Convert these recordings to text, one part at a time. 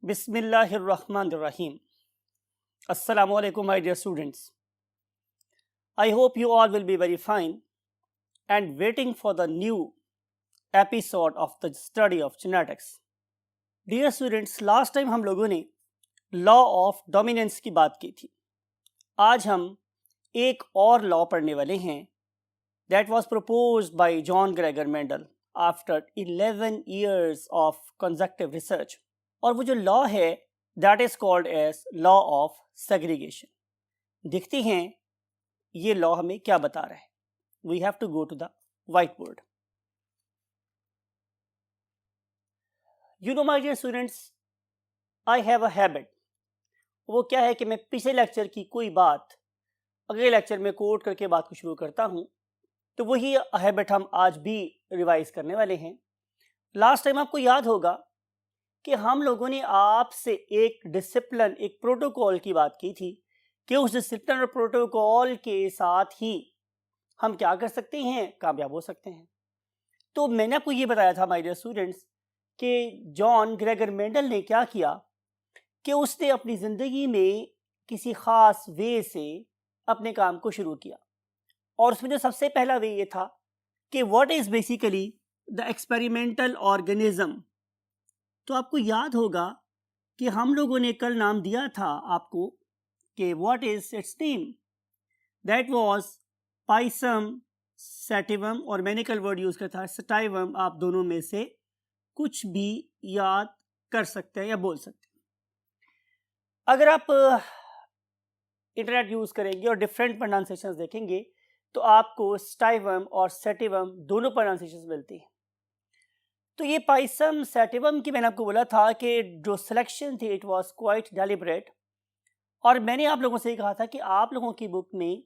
Bismillahirrahmanirrahim. Assalamu alaikum, my dear students. I hope you all will be very fine and waiting for the new episode of the study of genetics. Dear students, last time हम लोगों ने law of dominance की बात की थी. आज हम एक और लॉ पढ़ने वाले हैं. That was proposed by John Gregor Mendel after 11 years of consecutive research. और वो जो लॉ है that is called as law of segregation. देखते हैं ये लॉ हमें क्या बता रहा है. We have to go to the white board. You know my dear students, I have a habit. वो क्या है कि मैं पिछले लेक्चर की कोई बात अगले लेक्चर में कोट करके बात को शुरू करता हूँ. तो वही हैबिट हम आज भी रिवाइज करने वाले हैं. लास्ट टाइम आपको याद होगा कि हम लोगों ने आपसे एक डिसिप्लिन, एक प्रोटोकॉल की बात की थी कि उस डिसिप्लिन और प्रोटोकॉल के साथ ही हम क्या कर सकते हैं, कामयाब हो सकते हैं. तो मैंने आपको ये बताया था माय डियर स्टूडेंट्स कि जॉन ग्रेगर मेंडल ने क्या किया कि उसने अपनी ज़िंदगी में किसी ख़ास वे से अपने काम को शुरू किया. और उसमें जो सबसे पहला वे ये था कि what is basically the experimental organism. तो आपको याद होगा कि हम लोगों ने कल नाम दिया था आपको कि what is it's name. That was Pisum sativum, और मैंने कल वर्ड यूज़ किया था सटाइवम. आप दोनों में से कुछ भी याद कर सकते हैं या बोल सकते हैं. अगर आप इंटरनेट यूज़ करेंगे और डिफरेंट प्रोनाउंसिएशंस देखेंगे तो आपको स्टाइवम और सैटिवम दोनों प्रोनाउंसिएशंस मिलती हैं. तो ये पाइसम सैटिवम की मैंने आपको बोला था कि जो सिलेक्शन थी इट वाज क्वाइट डेलिब्रेट. और मैंने आप लोगों से कहा था कि आप लोगों की बुक में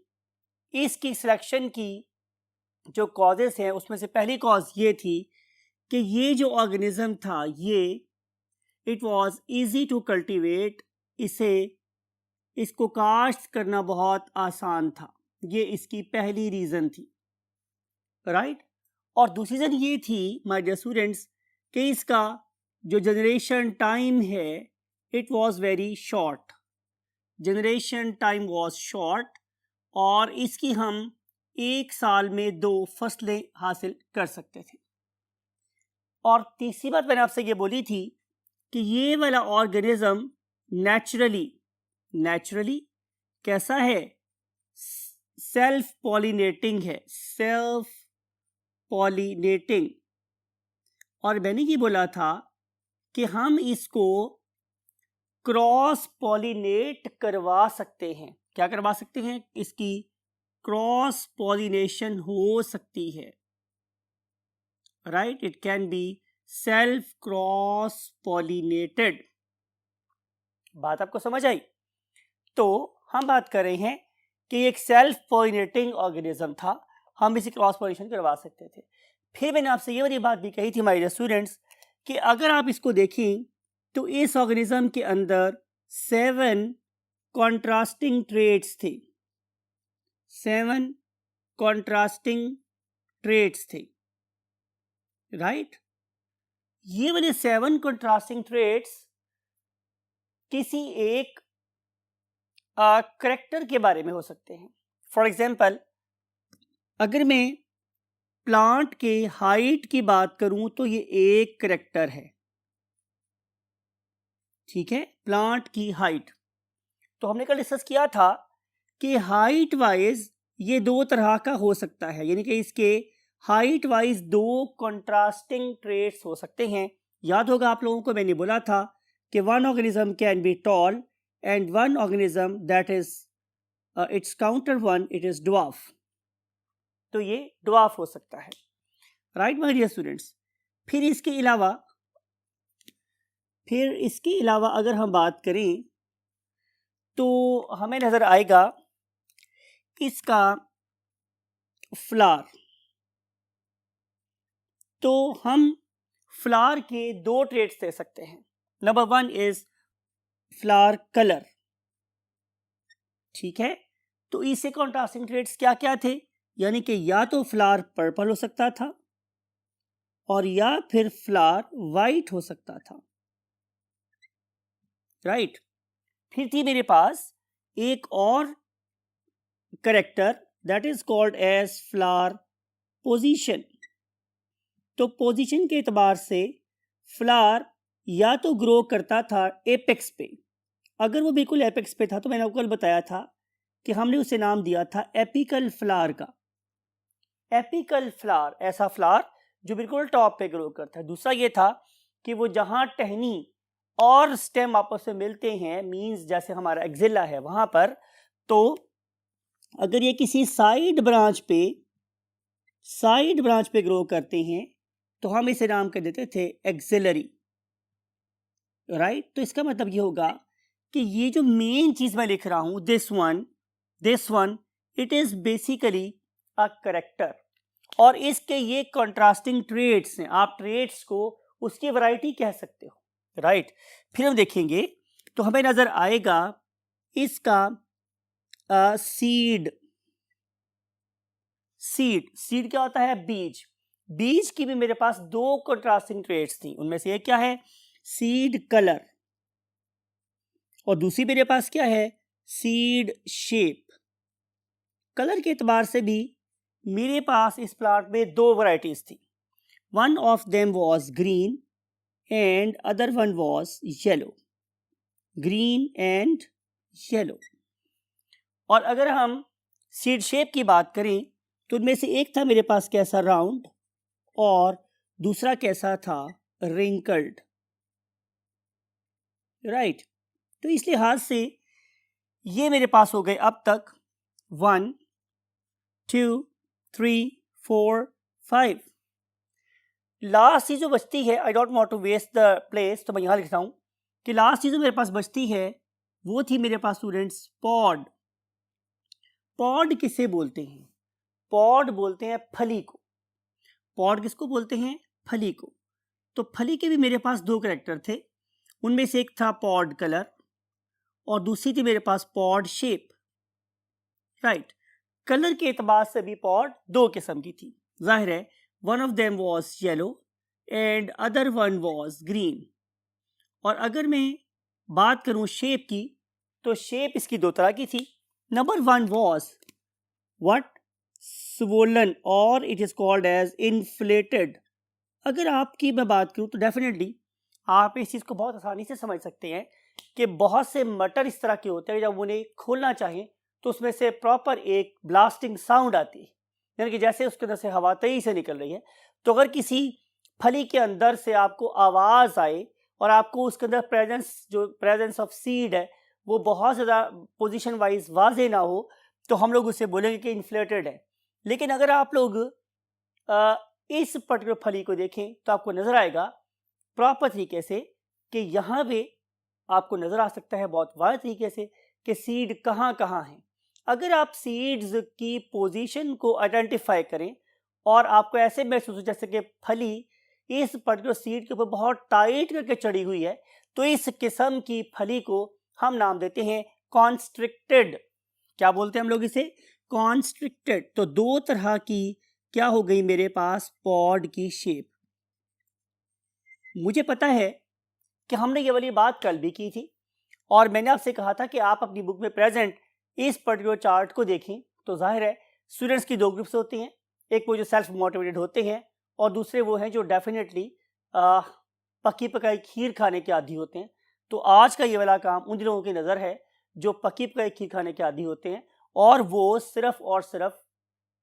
इसकी सिलेक्शन की जो कॉजेस हैं उसमें से पहली कॉज ये थी कि ये जो ऑर्गेनिज्म था ये it was easy to cultivate. इसको काश्त करना बहुत आसान था. ये इसकी पहली रीज़न थी, राइट. और दूसरी रीज़न ये थी माय डियर स्टूडेंट्स कि इसका जो जनरेशन टाइम है it was very short. Generation time was short और इसकी हम एक साल में 2 फसलें हासिल कर सकते थे. और तीसरी बात मैंने आपसे ये बोली थी कि ये वाला ऑर्गेनिज्म नेचुरली कैसा है, सेल्फ पॉलिनेटिंग है. Self pollinating. और मैंने ये बोला था कि हम इसको क्रॉस पॉलिनेट करवा सकते हैं. क्या करवा सकते हैं? इसकी क्रॉस पॉलिनेशन हो सकती है, right. It can be self cross pollinated. बात आपको समझ आई? तो हम बात कर रहे हैं कि एक सेल्फ पॉलिनेटिंग ऑर्गेनिज्म था, हम इसे क्रॉस पॉलिनेशन करवा सकते थे. फिर मैंने आपसे ये वाली बात भी कही थी माय डियर स्टूडेंट्स कि अगर आप इसको देखें तो इस ऑर्गेनिज्म के अंदर 7 कॉन्ट्रास्टिंग ट्रेट्स थे. 7 कॉन्ट्रास्टिंग ट्रेट्स थे, राइट. ये वाले 7 कॉन्ट्रास्टिंग ट्रेट्स किसी एक करेक्टर के बारे में हो सकते हैं. फॉर एग्जाम्पल, अगर मैं प्लांट के हाइट की बात करूं तो ये एक करेक्टर है, ठीक है. प्लांट की हाइट. तो हमने कल डिस्कस किया था कि हाइट वाइज ये 2 तरह का हो सकता है, यानी कि इसके हाइट वाइज 2 कॉन्ट्रास्टिंग ट्रेट्स हो सकते हैं. याद होगा आप लोगों को मैंने बोला था कि one organism can be tall and one organism that is it's counter one it is dwarf. तो ये ड्वार्फ हो सकता है, राइट माय डियर स्टूडेंट्स. फिर इसके अलावा अगर हम बात करें तो हमें नज़र आएगा इसका फ्लावर. तो हम फ्लावर के 2 ट्रेट्स दे सकते हैं. नंबर 1 इज फ्लावर कलर, ठीक है. तो इससे कॉन्ट्रास्टिंग ट्रेट्स क्या क्या थे, यानी कि या तो फ्लावर पर्पल हो सकता था और या फिर फ्लावर वाइट हो सकता था. राइट। फिर थी मेरे पास एक और character that is called as flower position. तो पोजीशन के एतबार से फ्लावर या तो ग्रो करता था एपेक्स पे, अगर वो बिल्कुल एपेक्स पे था तो मैंने आपको कल बताया था कि हमने उसे नाम दिया था एपिकल फ्लावर का। एपिकल फ्लावर, ऐसा फ्लावर जो बिल्कुल टॉप पे ग्रो करता है। दूसरा ये था कि वो जहां टहनी और स्टेम आपस में मिलते हैं, मींस जैसे हमारा एक्जिला है वहां पर, तो अगर ये किसी साइड ब्रांच पे ग्रो करते हैं तो हम इसे नाम कर देते थे एक्सिलरी, राइट। तो इसका मतलब ये होगा कि ये जो मेन चीज मैं लिख रहा हूं, this one it is basically a character, और इसके ये कंट्रास्टिंग ट्रेट्स हैं। आप ट्रेट्स को उसकी वैरायटी कह सकते हो, राइट। फिर हम देखेंगे तो हमें नजर आएगा इसका सीड क्या होता है? बीज की भी मेरे पास दो कंट्रास्टिंग ट्रेट्स थी। उनमें से एक क्या है? सीड कलर, और दूसरी मेरे पास क्या है? Seed shape. कलर के एतबार से भी मेरे पास इस प्लांट में दो वैरायटीज थी। One of them was green and other one was yellow. Green and yellow. और अगर हम सीड शेप की बात करें तो उनमें से एक था मेरे पास कैसा? राउंड, और दूसरा कैसा था? Wrinkled, right. तो इस लिहाज से ये मेरे पास हो गए अब तक 1 2 3 4 5। लास्ट चीज जो बचती है, I don't want to waste the place, तो मैं यहां लिखता हूं कि लास्ट चीज जो मेरे पास बचती है वो थी मेरे पास स्टूडेंट्स पॉड। पॉड किसे बोलते हैं? पॉड बोलते हैं फली को। पॉड किसको बोलते हैं? फली को। तो फली के भी मेरे पास दो कैरेक्टर थे। उनमें से एक था पॉड कलर और दूसरी थी मेरे पास पॉड शेप, राइट। कलर के एतबार से भी पॉड दो किस्म की थी, जाहिर है। One of them was yellow and other one was green. और अगर मैं बात करूं शेप की, तो शेप इसकी दो तरह की थी। Number one was what? Swollen, और it is called as inflated. अगर आपकी मैं बात करूं तो डेफिनेटली आप इस चीज को बहुत आसानी से समझ सकते हैं कि बहुत से मटर इस तरह के होते हैं जब उन्हें खोलना चाहें तो उसमें से प्रॉपर एक ब्लास्टिंग साउंड आती है, यानी कि जैसे उसके अंदर से हवा तेजी से निकल रही है। तो अगर किसी फली के अंदर से आपको आवाज आए और आपको उसके अंदर प्रेजेंस ऑफ सीड है वो बहुत ज़्यादा पोजीशन वाइज वाजे ना हो, तो हम लोग उसे बोलेंगे कि इन्फ्लेटेड है। लेकिन अगर आप लोग इस पर्टिकुलर फली को देखें तो आपको नजर आएगा प्रॉपर तरीके से कि यहाँ पे आपको नजर आ सकता है बहुत वाज़ तरीके से कि सीड कहाँ कहाँ है। अगर आप सीड्स की पोजीशन को आइडेंटिफाई करें और आपको ऐसे महसूस हो जैसे कि फली इस पर्टिकुलर सीड के ऊपर बहुत टाइट करके चढ़ी हुई है, तो इस किस्म की फली को हम नाम देते हैं कॉन्स्ट्रिक्टेड। क्या बोलते हैं हम लोग इसे? कॉन्स्ट्रिक्टेड। तो दो तरह की क्या हो गई मेरे पास? पॉड की शेप। मुझे पता है कि हमने ये वाली बात कल भी की थी और मैंने आपसे कहा था कि आप अपनी बुक में प्रेजेंट इस पर्टिकुलर चार्ट को देखें। तो जाहिर है स्टूडेंट्स की दो ग्रुप्स होती हैं, एक वो जो सेल्फ मोटिवेटेड होते हैं और दूसरे वो हैं जो डेफिनेटली पक्की पकाई खीर खाने के आदी होते हैं। तो आज का ये वाला काम उन लोगों की नज़र है जो पक्की पकाई खीर खाने के आदी होते हैं और वो सिर्फ और सिर्फ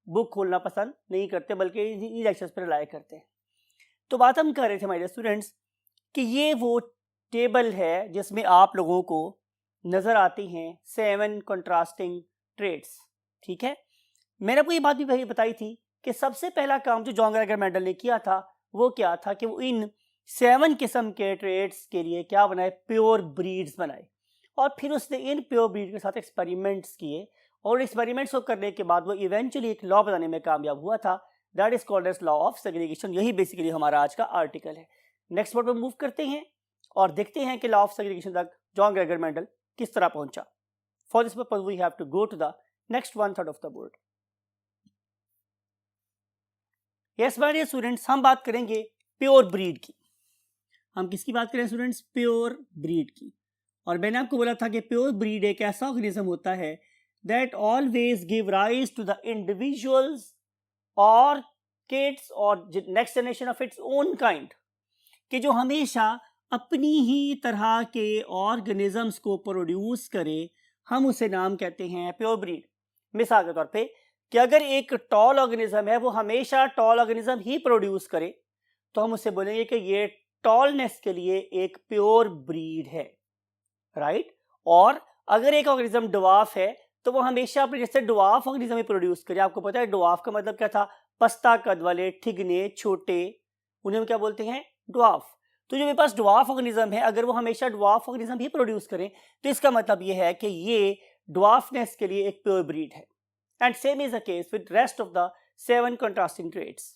बुक खोलना पसंद नहीं करते बल्कि इन लेक्चर्स पर रिलाय करते हैं। तो बात हम कर रहे थे हमारे स्टूडेंट्स कि ये वो टेबल है जिसमें आप लोगों को नज़र आती हैं 7 कंट्रास्टिंग ट्रेड्स, ठीक है। मैंने आपको ये बात भी वही बताई थी कि सबसे पहला काम जो जॉन ग्रेगर मेंडल ने किया था वो क्या था कि वो इन 7 किस्म के ट्रेड्स के लिए क्या बनाए? प्योर ब्रीड्स बनाए। और फिर उसने इन प्योर ब्रीड के साथ एक्सपेरिमेंट्स किए और एक्सपेरिमेंट्स को करने के बाद वो इवेंचुअली एक लॉ बनाने में कामयाब हुआ था, that is called as law of segregation. यही बेसिकली हमारा आज का आर्टिकल है। नेक्स्ट वर्ड पर मूव करते हैं और देखते हैं कि लॉ ऑफ सेग्रीगेशन तक जॉन ग्रेगर मेंडल किस तरह पहुंचा। For this purpose we have to go to the next 1/3 of the board. Yes my dear students, हम बात करेंगे प्योर ब्रीड की। हम किसकी बात करें स्टूडेंट्स? प्योर ब्रीड की। और मैंने आपको बोला था कि प्योर ब्रीड एक ऐसा ऑर्गेनिज्म होता है that always give rise to the individuals और किड्स और next generation of its own kind, कि जो हमेशा अपनी ही तरह के ऑर्गेनिजम्स को प्रोड्यूस करे, हम उसे नाम कहते हैं प्योर ब्रीड। मिसाल के तौर पे कि अगर एक टॉल ऑर्गेनिज्म है वो हमेशा टॉल ऑर्गेनिज्म ही प्रोड्यूस करे, तो हम उसे बोलेंगे कि ये टॉलनेस के लिए एक प्योर ब्रीड है, राइट। और अगर एक ऑर्गेनिज्म ड्वार्फ है तो वो हमेशा अपने जैसे ड्वार्फ ऑर्गेनिज्म ही प्रोड्यूस करे। आपको पता है ड्वार्फ का मतलब क्या था? पस्ता कद वाले, ठिगने, छोटे, उन्हें हम क्या बोलते हैं? ड्वार्फ। तो जो मेरे पास ड्वार्फ ऑर्गेनिज्म है, अगर वो हमेशा ड्वार्फ ऑर्गेनिज्म ही प्रोड्यूस करें तो इसका मतलब ये है कि ये ड्वार्फनेस के लिए एक प्योर ब्रीड है। And same is the case with rest of the 7 contrasting traits.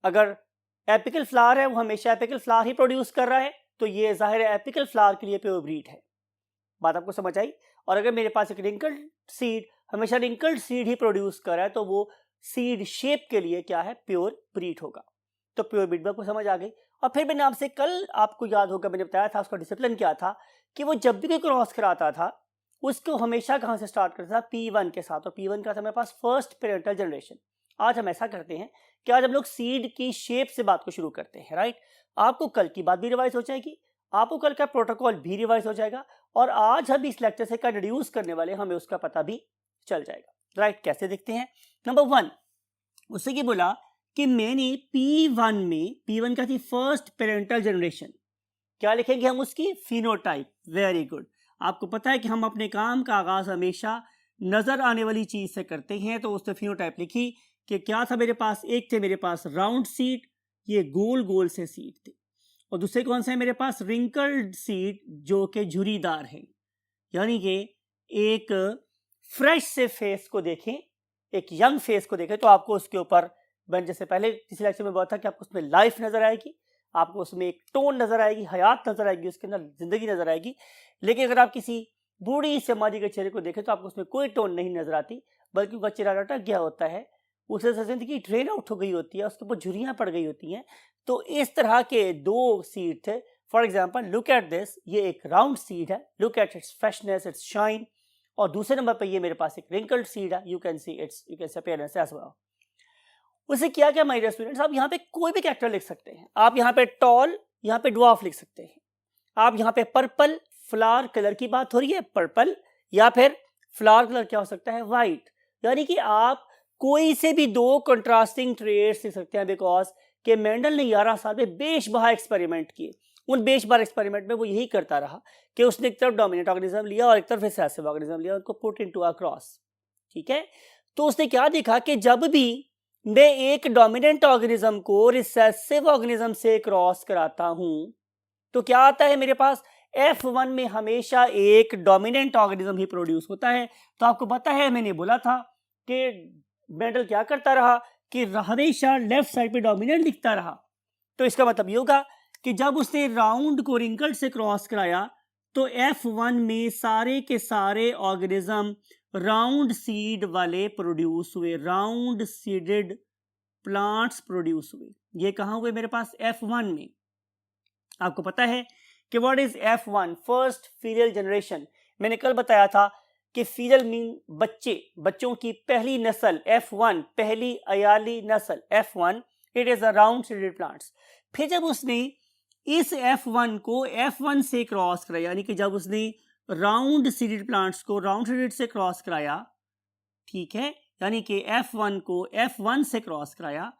अगर एपिकल फ्लावर है वो हमेशा एपिकल फ्लावर ही प्रोड्यूस कर रहा है, तो ये जाहिर है एपिकल फ्लावर के लिए प्योर ब्रीड है। बात आपको समझ आई? और अगर मेरे पास एक रिंकल्ड सीड हमेशा रिंकल्ड सीड ही प्रोड्यूस कर रहा है, तो वो सीड शेप के लिए क्या है? प्योर ब्रीड होगा। तो प्योर ब्रीड आपको समझ आ गई। और फिर मैंने आपसे कल, आपको याद होगा मैंने बताया था उसका डिसिप्लिन क्या था, कि वो जब भी कोई क्रॉस कराता था उसको हमेशा कहाँ से स्टार्ट करता था? P1 के साथ। और P1 का था मेरे पास फर्स्ट पेरेंटल जनरेशन। आज हम ऐसा करते हैं कि आज हम लोग सीड की शेप से बात को शुरू करते हैं, राइट। आपको कल की बात भी रिवाइज हो जाएगी, आपको कल का प्रोटोकॉल भी रिवाइज हो जाएगा, और आज हम इस लेक्चर से क्या इंट्रोड्यूस करने वाले हमें उसका पता भी चल जाएगा, राइट। कैसे देखते हैं? नंबर 1, उससे क्या बोला कि मैंने P1 में, P1 का थी फर्स्ट पेरेंटल जनरेशन, क्या लिखेंगे हम उसकी? फिनोटाइप। Very good. आपको पता है कि हम अपने काम का आगाज हमेशा नजर आने वाली चीज से करते हैं, तो उसने फिनोटाइप लिखी कि क्या था मेरे पास? एक थे मेरे पास राउंड सीड, ये गोल गोल से सीड थे, और दूसरे कौन से है मेरे पास? रिंकल्ड सीड, जो कि झुरीदार है। यानी कि एक फ्रेश से फेस को देखें, एक यंग फेस को देखें, तो आपको उसके ऊपर, मैंने जैसे पहले किसी लेक्चर में बताया कि आपको उसमें लाइफ नजर आएगी, आपको उसमें एक टोन नजर आएगी, हयात नजर आएगी, उसके अंदर जिंदगी नजर आएगी। लेकिन अगर आप किसी बूढ़ी समाधि के चेहरे को देखें तो आपको उसमें कोई टोन नहीं नजर आती, बल्कि उसका चेहरा लटक गया होता है, उसे जिंदगी ड्रेन आउट हो गई होती है, उसके ऊपर झुर्रियां पड़ गई होती हैं। तो इस तरह के 2 सीड थे। For example look at this, ये एक राउंड सीड है, look at its freshness, its shine. और दूसरे नंबर पर ये मेरे पास एक रिंकल्ड सीड है, you can see its, you can see appearance as well. उसे क्या क्या माय डियर स्टूडेंट्स, आप यहाँ पे कोई भी कैरेक्टर लिख सकते हैं। आप यहाँ पे टॉल, यहाँ पे ड्वार्फ लिख सकते हैं। आप यहाँ पे पर्पल, फ्लावर कलर की बात हो रही है, पर्पल, या फिर फ्लावर कलर क्या हो सकता है? व्हाइट। यानी कि आप कोई से भी 2 कंट्रास्टिंग ट्रेट्स लिख सकते हैं, बिकॉज कि मेंडल ने 11 साल में बेशबहा एक्सपेरिमेंट किए। उन बेशबहा एक्सपेरिमेंट में वो यही करता रहा कि उसने एक तरफ डोमिनेंट ऑर्गेनिज्म लिया और एक तरफ रिसेसिव ऑर्गेनिज्म लिया, उनको पुट इनटू अ क्रॉस, ठीक है। तो उसने क्या देखा कि जब भी मैं एक डोमिनेंट ऑर्गेनिज्म को रिसेसिव ऑर्गेनिज्म से क्रॉस कराता हूं तो क्या आता है मेरे पास? F1 में हमेशा एक डोमिनेंट ऑर्गेनिज्म ही प्रोड्यूस होता है। तो आपको पता है मैंने बोला था कि मेंडल क्या करता रहा कि हमेशा लेफ्ट साइड पे डोमिनेंट लिखता रहा। तो इसका मतलब ये होगा कि जब उसने राउंड को रिंकल्ड से क्रॉस कराया तो F1 में सारे के सारे ऑर्गेनिज्म राउंड सीड वाले प्रोड्यूस हुए, राउंड सीडेड प्लांट्स प्रोड्यूस हुए। ये कहाँ हुए मेरे पास? F1 में। आपको पता है कि what is F1? First filial generation. मैंने कल बताया था कि फीलियल मीन बच्चे, बच्चों की पहली नस्ल F1, पहली अयाली नस्ल F1, it is a round seeded plants. फिर जब उसने इस F1 को F1 से क्रॉस कराया, यानी कि जब उसने राउंड सीडेड प्लांट्स को राउंड सीडेड से क्रॉस कराया, ठीक है, यानी कि F1 को F1 से क्रॉस कराया,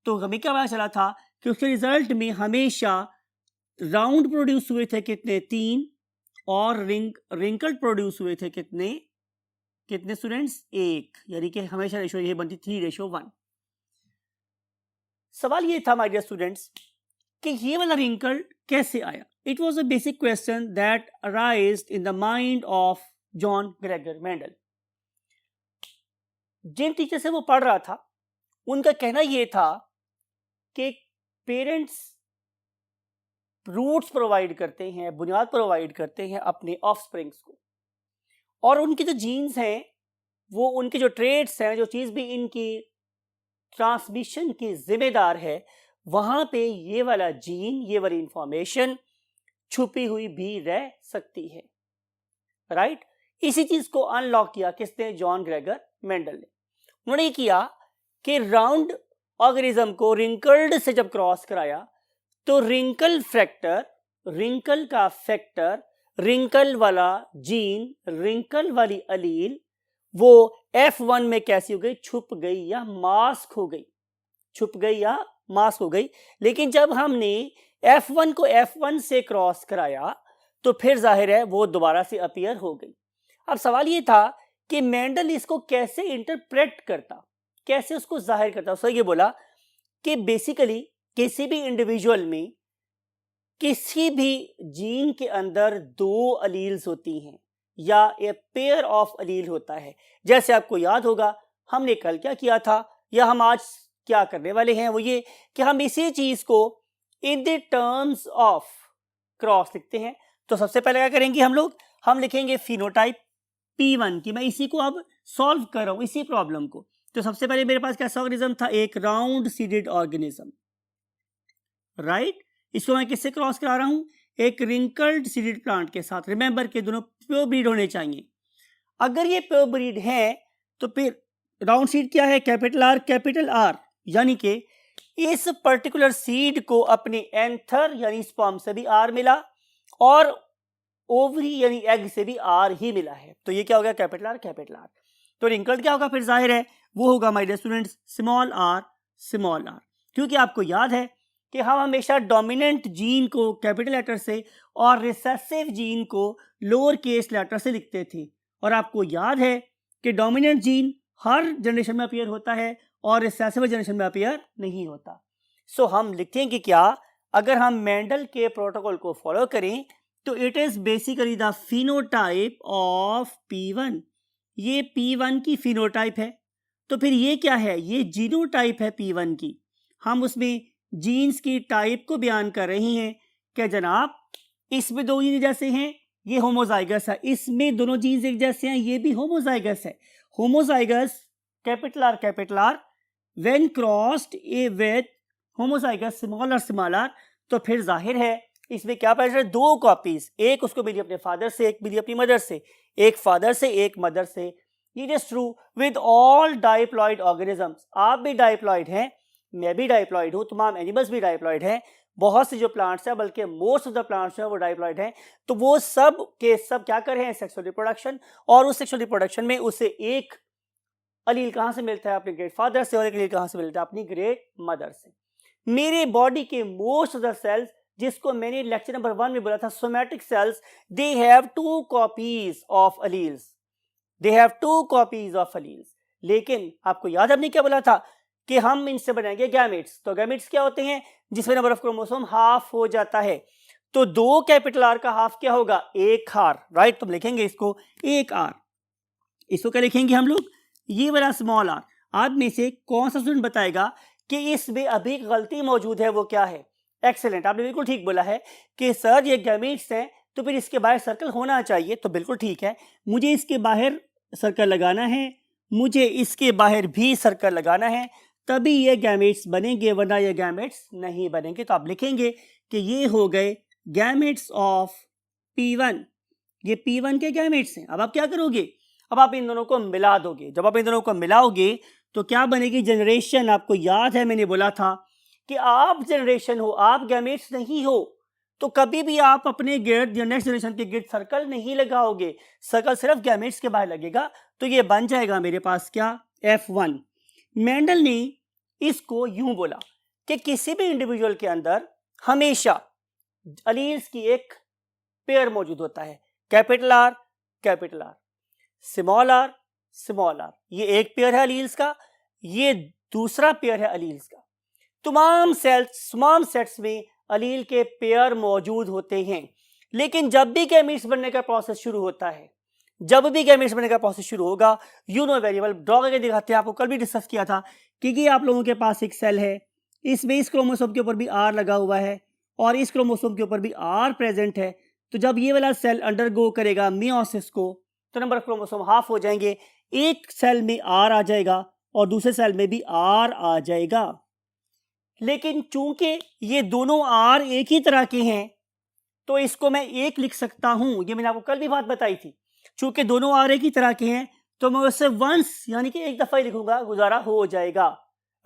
तो हमें क्या पता चला था कि उसके रिजल्ट में हमेशा राउंड प्रोड्यूस हुए थे कितने? 3, और रिंकल्ड प्रोड्यूस हुए थे कितने स्टूडेंट्स? 1। यानी कि हमेशा रेशो ये बनती 3:1। सवाल ये था माय डियर स्टूडेंट्स कि ये वाला रिंकल्ड कैसे आया? It was a basic question that arised in the mind of John Gregor Mendel. जिन टीचर से वो पढ़ रहा था उनका कहना यह था कि पेरेंट्स रूट्स प्रोवाइड करते हैं, बुनियाद प्रोवाइड करते हैं अपने ऑफस्प्रिंग्स को, और उनके जो जीन्स हैं, वो उनके जो ट्रेड्स हैं, जो चीज़ भी इनकी ट्रांसमिशन की जिम्मेदार है, वहां पे ये वाला जीन, ये वाली इंफॉर्मेशन छुपी हुई भी रह सकती है। राइट। इसी चीज को अनलॉक किया किसने? जॉन ग्रेगर मेंडल ने। उन्होंने ये किया कि राउंड ऑर्गेनिज्म को रिंकल्ड से जब क्रॉस कराया तो रिंकल फैक्टर, रिंकल का फैक्टर, रिंकल वाला जीन, रिंकल वाली अलील वो F1 में कैसी हो गई? छुप गई या मास्क हो गई, छुप गई या मास्क हो गई। लेकिन जब हमने F1 को F1 से क्रॉस कराया तो फिर जाहिर है वो दोबारा से अपीयर हो गई। अब सवाल ये था कि मेंडल इसको कैसे इंटरप्रेट करता, कैसे उसको जाहिर करता। उसने ये बोला कि बेसिकली किसी भी इंडिविजुअल में किसी भी जीन के अंदर दो अलील्स होती हैं या ए पेयर ऑफ अलील होता है। जैसे आपको याद होगा हमने कल क्या किया था या हम आज क्या करने वाले हैं, वो ये कि हम इसी चीज को in the terms of cross लिखते हैं। तो सबसे पहले क्या करेंगे हम लोग? हम लिखेंगे फिनोटाइप P1 की। मैं इसी को अब सॉल्व कर रहा हूं, इसी प्रॉब्लम को। तो सबसे पहले मेरे पास कैसा ऑर्गेनिज्म था? एक राउंड सीडेड ऑर्गेनिज्म, राइट। इसको मैं किससे क्रॉस करा रहा हूं? एक रिंकल्ड सीडेड प्लांट के साथ। रिमेंबर के दोनों प्योर ब्रीड होने चाहिए। अगर ये प्योर ब्रीड है तो फिर राउंड सीड क्या है? कैपिटल आर कैपिटल आर, यानी कि इस पर्टिकुलर सीड को अपने एंथर यानी स्पर्म से भी आर मिला और ओवरी यानी एग से भी आर ही मिला है। तो ये क्या हो गया? Capital R capital R. तो रिंकल्ड क्या होगा? फिर जाहिर है वो होगा my dear students small R small R. क्योंकि आपको याद है कि हम हमेशा डोमिनेंट जीन को कैपिटल लेटर से और रिसेसिव जीन को लोअर केस लेटर से लिखते थे। और आपको याद है कि डोमिनेंट जीन हर जनरेशन में अपीयर होता है और रिसेसिव जनरेशन में अपीयर नहीं होता। सो हम लिखेंगे क्या? अगर हम मेंडल के प्रोटोकॉल को फॉलो करें तो it is basically the phenotype of P1। ये P1 की फिनोटाइप है। तो फिर ये क्या है? ये जीनोटाइप है P1 की। हम उसमें जीन्स की टाइप को बयान कर रहे हैं कि जनाब इसमें दो जीन जैसे हैं, ये होमोजाइगस है। इसमें दोनों जीन्स एक जैसे हैं, ये भी होमोजाइगस है। Homozygous capital R when crossed a with homozygous small R. तो फिर जाहिर है इसमें क्या पैदा है? दो कॉपीज, एक उसको मिली अपने फादर से, एक मिली अपनी मदर से, एक फादर से एक मदर से। It is true with all diploid organisms. आप भी डाइप्लॉइड हैं, मैं भी डाइप्लॉइड हूं, तमाम एनिमल्स भी डाइप्लॉइड हैं। बहुत से जो प्लांट्स हैं, बल्कि मोस्ट ऑफ द प्लांट्स हैं वो डाइप्लॉइड हैं। तो वो सब के सब क्या कर रहे हैं? Sexual reproduction. और उस सेक्सुअल रिप्रोडक्शन में उसे एक अलील कहां से मिलता है? अपने ग्रेट फादर से। और एक अलील कहां से मिलता है? अपनी ग्रेट मदर से। मेरे बॉडी के मोस्ट ऑफ द सेल्स, जिसको मैंने लेक्चर नंबर 1 में बोला था, somatic cells, they have 2 copies of alleles, they have 2 copies of alleles. लेकिन आपको याद हमने क्या बोला था कि हम इनसे बनाएंगे गैमेट्स। तो गैमेट्स क्या होते हैं? जिसमें नंबर ऑफ क्रोमोसोम हाफ हो जाता है। तो 2 कैपिटल आर का हाफ क्या होगा? 1 आर, राइट। तो लिखेंगे इसको 1 आर। इसको क्या लिखेंगे हम लोग? ये वाला स्मॉल आर। आप में से कौन सा स्टूडेंट बताएगा कि इसमें अभी गलती मौजूद है? वो क्या है? एक्सेलेंट, आपने बिल्कुल ठीक बोला है कि सर ये गैमेट्स हैं तो फिर इसके बाहर सर्कल होना चाहिए। तो बिल्कुल ठीक है, मुझे इसके बाहर सर्कल लगाना है, मुझे इसके बाहर भी सर्कल लगाना है, तभी ये गैमेट्स बनेंगे, वरना ये गैमेट्स नहीं बनेंगे। तो आप लिखेंगे कि ये हो गए गैमेट्स ऑफ P1। ये P1 के गैमेट्स हैं। अब आप क्या करोगे? अब आप इन दोनों को मिला दोगे। जब आप इन दोनों को मिलाओगे तो क्या बनेगी? जनरेशन। आपको याद है मैंने बोला था कि आप जनरेशन हो, आप गैमेट्स नहीं हो। तो कभी भी आप अपने गिर्द या नेक्स्ट जनरेशन के गिर्द सर्कल नहीं लगाओगे, सर्कल सिर्फ गैमेट्स के बाहर लगेगा। तो ये बन जाएगा मेरे पास क्या? F1। मेंडल ने इसको यूं बोला कि किसी भी इंडिविजुअल के अंदर हमेशा अलील्स की एक पेयर मौजूद होता है, कैपिटल आर स्मॉल आर। ये एक पेयर है अलील्स का, ये दूसरा पेयर है अलील्स का। तमाम सेट्स में अलील के पेयर मौजूद होते हैं। लेकिन जब भी गैमेट्स बनने का प्रोसेस शुरू होता है, जब भी गैमेट्स बनने का प्रोसेस शुरू होगा, यू नो वेरिएबल ड्रॉ करके दिखाते हैं। आपको कल भी डिस्कस किया था कि ये आप लोगों के पास एक सेल है, इसमें इस क्रोमोसोम के ऊपर भी आर लगा हुआ है और इस क्रोमोसोम के ऊपर भी आर प्रेजेंट है। तो जब ये वाला सेल अंडरगो करेगा मियोसिस को तो नंबर ऑफ क्रोमोसोम हाफ हो जाएंगे। एक सेल में आर आ जाएगा और दूसरे सेल में भी आर आ जाएगा। लेकिन चूंकि ये दोनों आर एक ही तरह के हैं तो इसको मैं एक लिख सकता हूं। ये मैंने आपको कल भी बात बताई थी चूंकि दोनों आर एक ही तरह के हैं तो मैं उससे वंस यानी कि एक दफा ही लिखूंगा, गुजारा हो जाएगा।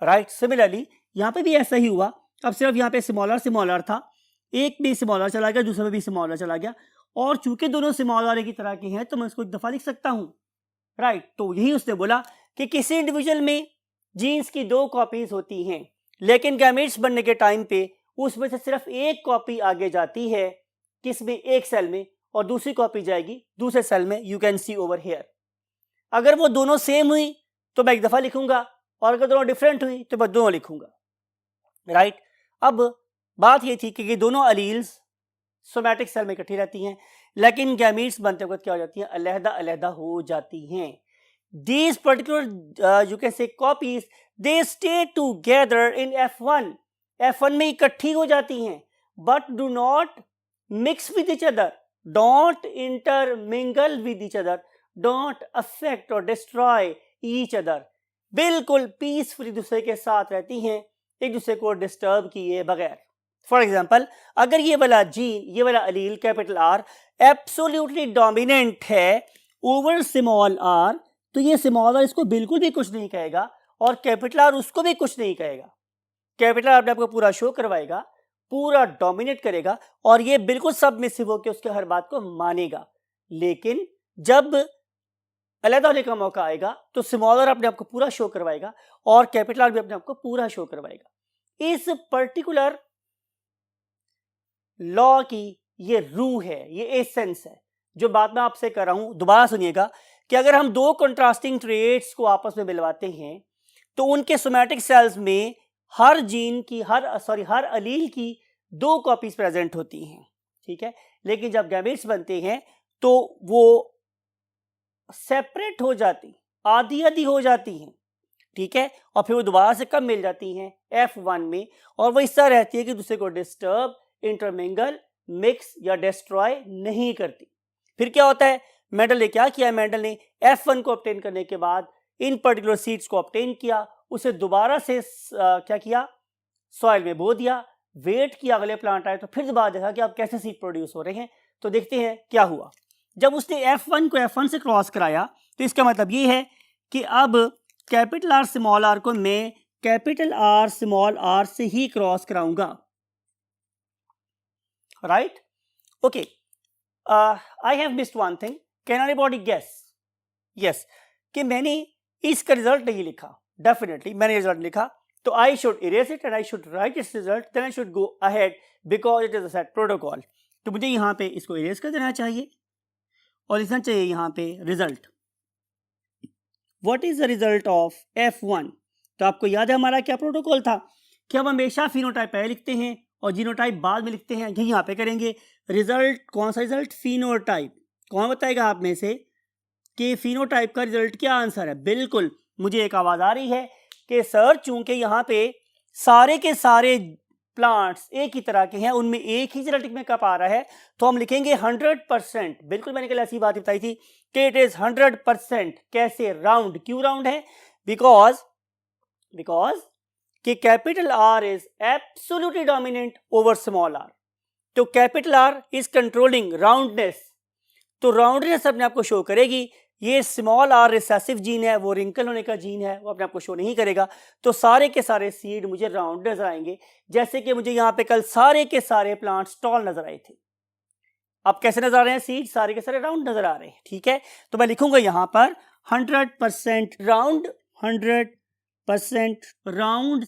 राइट, सिमिलरली यहाँ पे भी ऐसा ही हुआ। अब सिर्फ यहाँ पे स्मॉलर था, एक भी स्मॉलर चला गया, दूसरे में भी स्मॉलर चला गया, और चूंकि दोनों स्मॉलर एक ही तरह के हैं तो मैं इसको एक दफा लिख सकता हूं। राइट, तो यही उसने बोला कि किसी इंडिविजुअल में जीन्स की 2 कॉपीज होती हैं, लेकिन गैमेट्स बनने के टाइम पे उसमें से सिर्फ एक कॉपी आगे जाती है, किसमें, एक सेल में, और दूसरी कॉपी जाएगी दूसरे सेल में। You can C over here. अगर वो दोनों सेम हुई तो मैं एक दफा लिखूंगा, और अगर दोनों डिफरेंट हुई तो मैं दोनों लिखूंगा। राइट, अब बात ये थी कि ये दोनों अलील्स सोमैटिक सेल में इकट्ठी रहती हैं, लेकिन गैमीट्स बनते वक्त क्या हो जाती हैं, अलहदा अलहदा हो जाती हैं। These particular you can say copies, they stay together in F1. F1 में इकट्ठी हो जाती हैं, but do not mix with each other, don't intermingle with each other, don't affect or destroy each other. बिल्कुल पीसफुली दूसरे के साथ रहती हैं, एक दूसरे को डिस्टर्ब किए बगैर। फॉर एग्जाम्पल, अगर ये वाला जीन, ये वाला अलील कैपिटल आर एब्सोल्युटली डोमिनेंट है ओवर स्मॉल आर, तो ये स्मॉल आर इसको बिल्कुल भी कुछ नहीं कहेगा और कैपिटल आर उसको भी कुछ नहीं कहेगा। कैपिटल आर अपने आपको पूरा शो करवाएगा, पूरा डोमिनेट करेगा, और ये बिल्कुल सबमिसिव होकर उसके हर बात को मानेगा। लेकिन जब अलग होने का मौका आएगा तो स्मॉल आर अपने आपको पूरा शो करवाएगा और कैपिटल आर भी अपने आपको पूरा शो करवाएगा। इस पर्टिकुलर लॉ की ये रूह है, ये एसेंस है, जो बात मैं आपसे कर रहा हूं। दोबारा सुनिएगा कि अगर हम 2 कंट्रास्टिंग ट्रेट्स को आपस में मिलवाते हैं तो उनके सोमैटिक सेल्स में हर जीन की हर अलील की 2 कॉपीज प्रेजेंट होती हैं, ठीक है। लेकिन जब गैमेट्स बनते हैं तो वो सेपरेट हो जाती, आधी आधी हो जाती हैं, ठीक है, और फिर वो दोबारा से कब मिल जाती हैं, F1 में, और वो इस तरह रहती है कि दूसरे को डिस्टर्ब, इंटरमिंगल, मिक्स या डिस्ट्रॉय नहीं करती। फिर क्या होता है, मेंडल ने क्या किया, मेंडल ने F1 को ऑब्टेन करने के बाद इन पर्टिकुलर सीड्स को ऑब्टेन किया, उसे दोबारा से क्या किया, सॉइल में बो दिया, वेट किया अगले प्लांट आए, तो फिर दोबारा देखा कि अब कैसे सीड प्रोड्यूस हो रहे हैं। तो देखते हैं क्या हुआ। जब उसने F1 को F1 से क्रॉस कराया तो इसका मतलब ये है कि अब कैपिटल आर स्मॉल आर को मैं कैपिटल आर स्मॉल आर से ही क्रॉस कराऊंगा। Right, okay, I have missed one thing, can anybody guess? Yes, कि मैंने इसका रिजल्ट नहीं लिखा। डेफिनेटली मैंने रिजल्ट लिखा, तो I should erase it and I should write its result, then I should go ahead because it is a set protocol. तो मुझे यहाँ पे इसको इरेज कर देना चाहिए और लिखना चाहिए यहाँ पे result. What is the result of F1? तो आपको याद है हमारा क्या प्रोटोकॉल था कि हम हमेशा फिनोटाइप पहले लिखते हैं और जीनोटाइप बाद में लिखते हैं। यही यहाँ पे करेंगे। रिजल्ट, कौन सा रिजल्ट? फिनोटाइप। कौन बताएगा आप में से कि फिनोटाइप का रिजल्ट क्या आंसर है? बिल्कुल, मुझे एक आवाज आ रही है कि सर चूंकि यहाँ पे सारे के सारे प्लांट्स एक ही तरह के हैं, उनमें एक ही जेनेटिक मेकअप आ रहा है, तो हम लिखेंगे 100%। बिल्कुल, मैंने कल ऐसी बात बताई थी कि इट इज 100%। कैसे? राउंड। क्यों राउंड है? बिकॉज कि capital R is absolutely dominant over small R, तो capital R is controlling roundness, तो राउंडनेस अपने आप को शो करेगी। ये स्मॉल आर रिसेसिव जीन है, वो रिंकल होने का जीन है, वो अपने आप को शो नहीं करेगा। तो सारे के सारे सीड मुझे राउंड नजर आएंगे, जैसे कि मुझे यहाँ पे कल सारे के सारे प्लांट्स टॉल नजर आए थे। अब कैसे नजर आ रहे हैं सीड? सारे के सारे राउंड नजर आ रहे हैं, ठीक है। तो मैं लिखूंगा यहाँ पर 100% राउंड, 100% राउंड।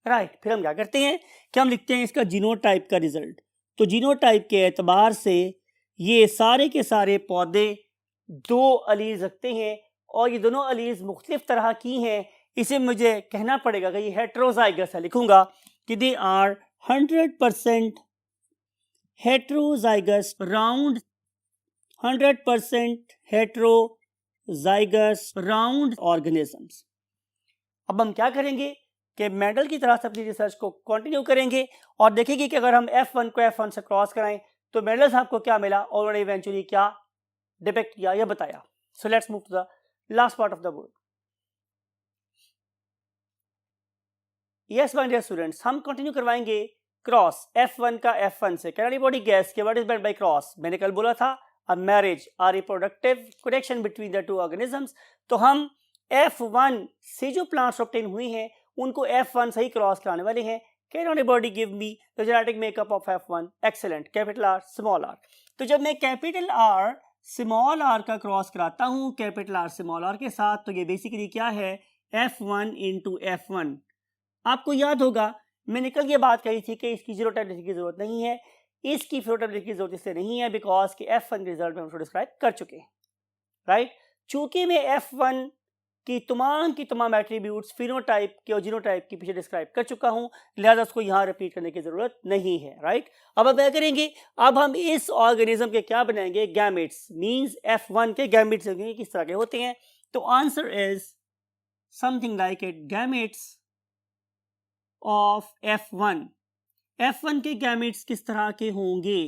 राइट, फिर हम क्या करते हैं कि हम लिखते हैं इसका जीनोटाइप का रिजल्ट। तो जीनोटाइप के एतबार से ये सारे के सारे पौधे 2 अलीज रखते हैं और ये दोनों अलीज मुख्तलिफ तरह की हैं। इसे मुझे कहना पड़ेगा कि ये हेट्रोजाइगस है। लिखूंगा कि they are 100% heterozygous round, 100% heterozygous round organisms. अब हम क्या करेंगे कि मेंडल की तरह से अपनी रिसर्च को कंटिन्यू करेंगे और देखेंगे कि अगर हम F1 को F1 से क्रॉस कराएं तो मेंडल साहब को क्या मिला और उन्होंने इवेंचुअली क्या डिपेक्ट किया या बताया। So let's move to the last part of the board. Yes my dear students, हम कंटिन्यू करवाएंगे क्रॉस F1 का F1 से। कैन एनीबॉडी गेस कि what is meant by cross? मैंने कल बोला था a marriage or reproductive connection between the two organisms, तो हम F1 से जो plants obtain हुई हैं उनको F1 से ही क्रॉस कराने वाले हैं. Can anybody give me the genetic makeup of F1? Excellent. Capital R small r. तो जब मैं कैपिटल R स्मॉल r का क्रॉस कराता हूँ कैपिटल R स्मॉल r के साथ, तो ये बेसिकली क्या है, F1 इंटू F1. आपको याद होगा मैंने कल ये बात कही थी कि इसकी जीरो टाइप लिखने की जरूरत नहीं है, इसकी जीरो टाइप लिखने की जरूरत इससे नहीं है बिकॉज के F1 के रिजल्ट में हम डिस्क्राइब कर चुके हैं, राइट. चूंकि मैं F1 की तमाम एट्रीब्यूट्स फिनोटाइप के और जीनोटाइप की पीछे डिस्क्राइब कर चुका हूं, लिहाजा उसको यहाँ रिपीट करने की जरूरत नहीं है, राइट. अब हम क्या करेंगे, अब हम इस ऑर्गेनिज्म के क्या बनाएंगे, गैमेट्स. मींस F1 के गैमेट्स किस तरह के होते हैं, तो answer is something like it, gametes of F1. F1 के गैमेट्स किस तरह के होंगे.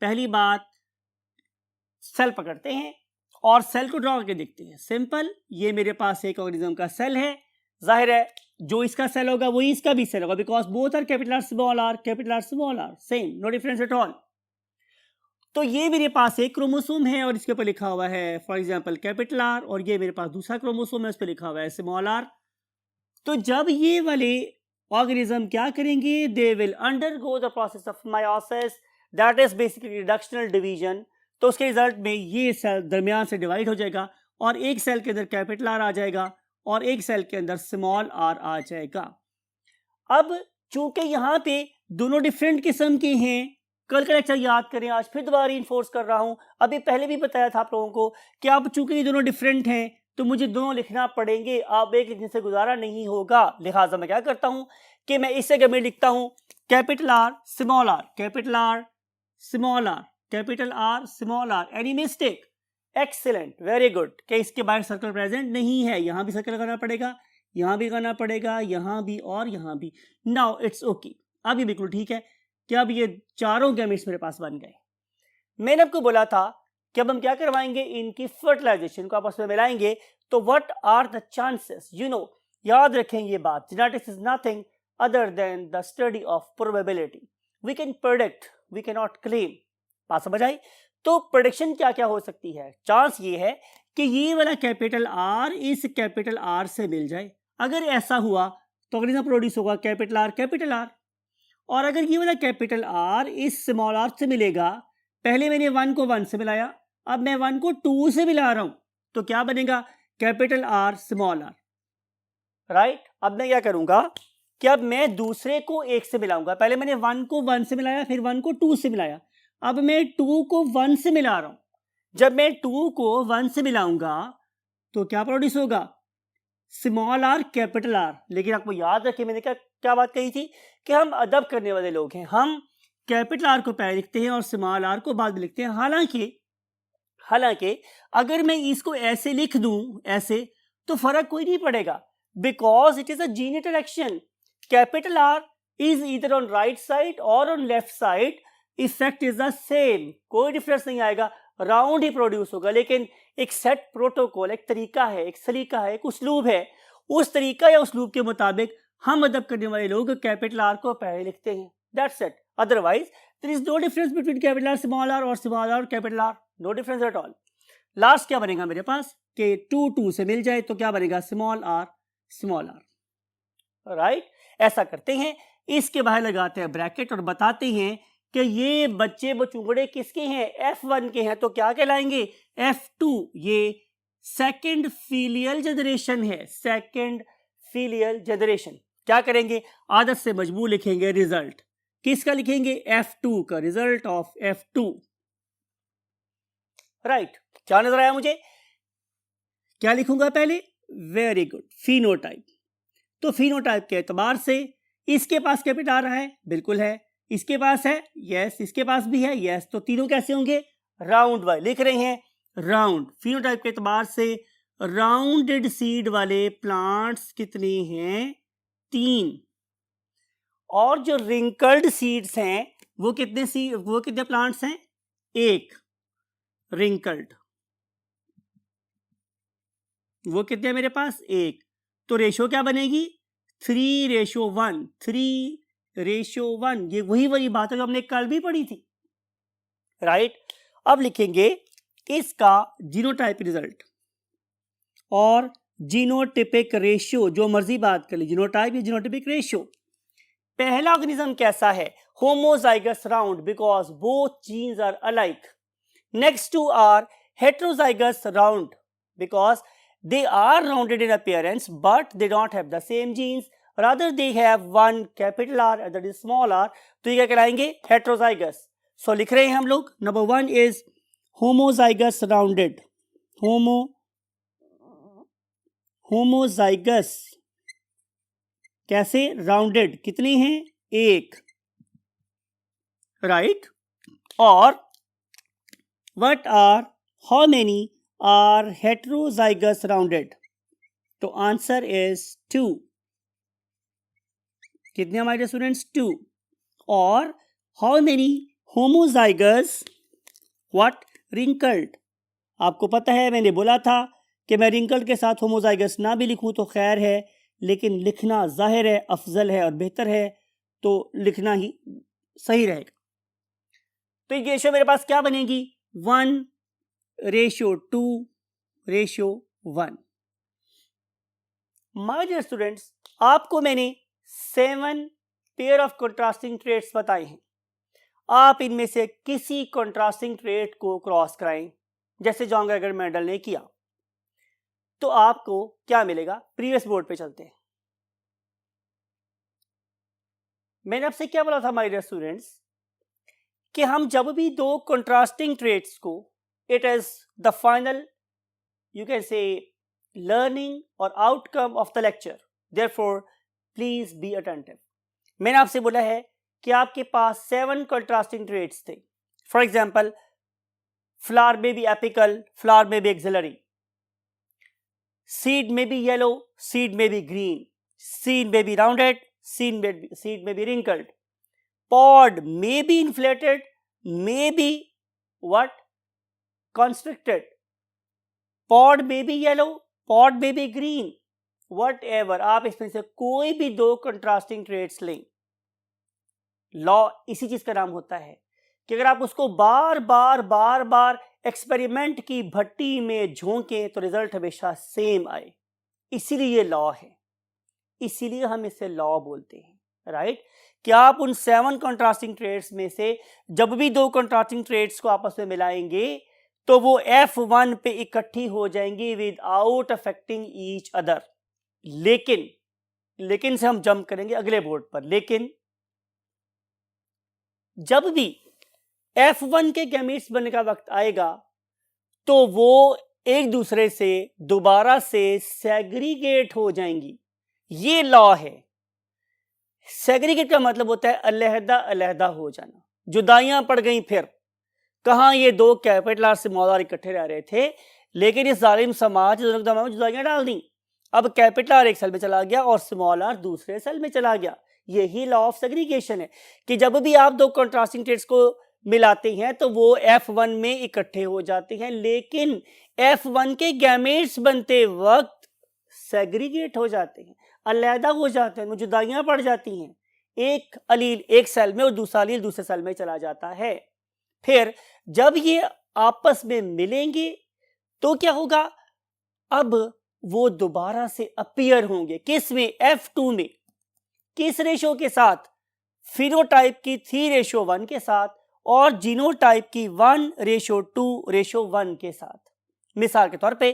पहली बात, सेल पकड़ते हैं और सेल को ड्रॉ करके देखते हैं. सिंपल, ये मेरे पास एक ऑर्गेनिज्म का सेल है, जाहिर है जो इसका सेल होगा वही इसका भी सेल होगा because both are capital R small R, capital R small R, same, no difference at all. तो ये मेरे पास एक क्रोमोसोम है और इसके ऊपर लिखा हुआ है फॉर एग्जांपल कैपिटल आर, और ये मेरे पास दूसरा क्रोमोसोम है उस पर लिखा हुआ है स्मॉल आर. तो जब ये वाले ऑर्गेनिज्म क्या करेंगे, they will undergo the process of meiosis, that is basically reductional division. तो उसके रिजल्ट में ये सेल दरमियान से डिवाइड हो जाएगा और एक सेल के अंदर कैपिटल आर आ जाएगा और एक सेल के अंदर स्मॉल आर आ जाएगा. अब चूंकि यहाँ पे दोनों डिफरेंट किस्म के हैं, कल का लेक्चर याद करें, आज फिर दोबारा इन्फोर्स कर रहा हूँ, अभी पहले भी बताया था आप लोगों को कि अब चूंकि ये दोनों डिफरेंट हैं तो मुझे दोनों लिखना पड़ेंगे, अब एक लिखने से गुजारा नहीं होगा. लिहाजा मैं क्या करता हूँ कि मैं इस जगह में लिखता हूँ capital R small R, capital R small R, capital R small R. Any mistake? Excellent, very good. कि इसके बाहर सर्कल प्रेजेंट नहीं है, यहां भी सर्कल लगाना पड़ेगा, यहां भी करना पड़ेगा, यहां भी और यहां भी. नाउ इट्स ओके, अब ये बिल्कुल ठीक है कि अब ये चारों गैमेट्स मेरे पास बन गए. मैंने आपको बोला था कि अब हम क्या करवाएंगे, इनकी फर्टिलाइजेशन को आपस में मिलाएंगे. तो what are the chances, you know, याद रखें ये बात, genetics is nothing other than the study of probability. We can predict, we can not claim. बात समझ आई. तो प्रेडिक्शन क्या क्या हो सकती है, चांस ये है कि ये वाला कैपिटल आर इस कैपिटल आर से मिल जाए. अगर ऐसा हुआ तो ऑर्गेनिज्म प्रोड्यूस होगा कैपिटल आर कैपिटल आर. और अगर ये वाला कैपिटल आर इस स्मॉल आर से मिलेगा, पहले मैंने 1 को 1 से मिलाया, अब मैं 1 को 2 से मिला रहा हूं, तो क्या बनेगा, capital R small R, right. अब मैं क्या करूंगा कि अब मैं दूसरे को 1 से मिलाऊंगा. पहले मैंने 1 को 1 से मिलाया, फिर 1 को 2 से मिलाया, अब मैं 2 को 1 से मिला रहा हूं. जब मैं 2 को 1 से मिलाऊंगा तो क्या प्रोड्यूस होगा, स्मॉल आर कैपिटल आर. लेकिन आपको याद रखें मैंने क्या बात कही थी कि हम अदब करने वाले लोग हैं, हम कैपिटल आर को पहले लिखते हैं और स्मॉल आर को बाद में लिखते हैं. हालांकि अगर मैं इसको ऐसे लिख दूं, ऐसे, तो फर्क कोई नहीं पड़ेगा because it is a gene interaction. Capital R is either on right side और on left side, effect is the same, कोई डिफरेंस नहीं आएगा, राउंड ही प्रोड्यूस होगा. लेकिन एक सेट प्रोटोकॉल, एक तरीका है, एक सलीका है, एक उसलूब है, उस तरीका या उसलूब के मुताबिक हम अदब करने वाले लोग कैपिटल आर को पहले लिखते हैं, that's it. Otherwise there is no difference between capital R small R और small R capital R, no difference at all. Last क्या बनेगा मेरे पास कि 2 से मिल जाए तो क्या बनेगा, स्मॉल आर, राइट. ऐसा करते हैं, इसके बाहर लगाते हैं ब्रैकेट और बताते हैं कि ये बच्चे बचूंगड़े किसके हैं, F1 के हैं. तो क्या कहलाएंगे, F2. ये सेकंड फीलियल जनरेशन है, सेकंड फीलियल जनरेशन. क्या करेंगे, आदत से मजबूर लिखेंगे रिजल्ट. किसका लिखेंगे, F2 का, रिजल्ट ऑफ F2, राइट. क्या नजर आया मुझे, क्या लिखूंगा पहले, वेरी गुड, फिनोटाइप. तो फिनोटाइप के एतबार से इसके पास कैपिटल आ रहा है, बिल्कुल है, इसके पास है, यस, इसके पास भी है, यस. तो तीनों कैसे होंगे, राउंड वाले लिख रहे हैं, राउंड. फिनोटाइप के एतबार से राउंडेड सीड वाले प्लांट्स कितने हैं, 3. और जो रिंकल्ड सीड्स हैं वो कितने प्लांट्स हैं, 1. रिंकल्ड वो कितने मेरे पास, 1. तो रेशो क्या बनेगी, 3:1, 3:1. ये वही बात है जो हमने कल भी पढ़ी थी, राइट. अब लिखेंगे इसका जीनोटाइप रिजल्ट और जीनोटिपिक रेशियो, जो मर्जी बात कर ली, जीनोटाइप या जीनोटिपिक रेशियो। पहला ऑर्गेनिज्म कैसा है? Homozygous round because both genes are alike. Next two are heterozygous round because they are rounded in appearance but they don't have the same genes, rather they have one capital R and that is small r, तो ये क्या कहलाएंगे? heterozygous। so लिख रहे हैं हम लोग, number 1 is homozygous rounded, homozygous कैसे? rounded कितनी हैं? एक, right? और what are, how many are heterozygous rounded? तो आंसर is 2। कितने हमारे स्टूडेंट्स? 2। और how many homozygous what wrinkled? आपको पता है मैंने बोला था कि मैं wrinkled के साथ homozygous ना भी लिखूं तो खैर है, लेकिन लिखना जाहिर है अफजल है और बेहतर है, तो लिखना ही सही रहेगा। तो ये रेशियो मेरे पास क्या बनेगी? 1:2:1। माय डियर स्टूडेंट्स, आपको मैंने 7 पेयर ऑफ कंट्रास्टिंग ट्रेट्स बताए हैं। आप इनमें से किसी कंट्रास्टिंग ट्रेट को क्रॉस कराएं, जैसे जॉन ग्रेगर मेंडल ने किया, तो आपको क्या मिलेगा? प्रीवियस बोर्ड पे चलते हैं। मैंने आपसे क्या बोला था माय डियर स्टूडेंट्स कि हम जब भी दो कंट्रास्टिंग ट्रेट्स को, it is the final, you can say, learning or outcome of the lecture, therefore please be attentive। मैंने आपसे बोला है कि आपके पास 7 contrasting traits थे। फॉर एग्जाम्पल, फ्लावर में भी एपिकल, फ्लावर में भी एक्सिलरी, सीड में भी येलो, सीड में भी ग्रीन, सीड में भी राउंडेड, सीड में भी रिंकल्ड, पॉड में भी इन्फ्लेटेड, में भी व्हाट? constricted, पॉड में भी येलो, पॉड में भी ग्रीन, वट एवर, आप इसमें से कोई भी दो कंट्रास्टिंग ट्रेट्स लें। लॉ इसी चीज का नाम होता है कि अगर आप उसको बार बार एक्सपेरिमेंट की भट्टी में झोंकें तो रिजल्ट हमेशा सेम आए। इसीलिए ये लॉ है, इसीलिए हम इसे लॉ बोलते हैं, राइट? कि आप उन 7 कंट्रास्टिंग ट्रेट्स में से जब भी दो कंट्रास्टिंग ट्रेट्स को आपस में मिलाएंगे तो वो F1 पे इकट्ठी हो जाएंगी विदाउट अफेक्टिंग ईच अदर। लेकिन से हम जंप करेंगे अगले बोर्ड पर। लेकिन जब भी F1 के गैमीट्स बनने का वक्त आएगा तो वो एक दूसरे से दोबारा से सेग्रीगेट हो जाएंगी। ये लॉ है। सेग्रीगेट का मतलब होता है अलहदा अलहदा हो जाना, जुदाइयां पड़ गई। फिर कहां ये दो कैपिटल आर स्मॉल आर इकट्ठे रह रहे थे, लेकिन इस जालिम समाज ने जुदाइयां डाल दी। अब कैपिटल आर एक सेल में चला गया और स्मॉल आर दूसरे सेल में चला गया। यही लॉ ऑफ सेग्रीगेशन है कि जब भी आप दो कंट्रास्टिंग ट्रेट्स को मिलाते हैं तो वो F1 में इकट्ठे हो जाते हैं, लेकिन F1 के गैमेट्स बनते वक्त सेग्रीगेट हो जाते हैं, अलहदा हो जाते हैं, जुदाइयां पड़ जाती हैं। एक अलील एक सेल में और दूसरा अलील दूसरे सेल में चला जाता है। फिर जब ये आपस में मिलेंगे तो क्या होगा? अब वो दोबारा से अपीयर होंगे। किस में? F2 में। किस रेशो के साथ? फिनोटाइप की 3:1 के साथ और जीनोटाइप की 1:2:1 के साथ। मिसाल के तौर पे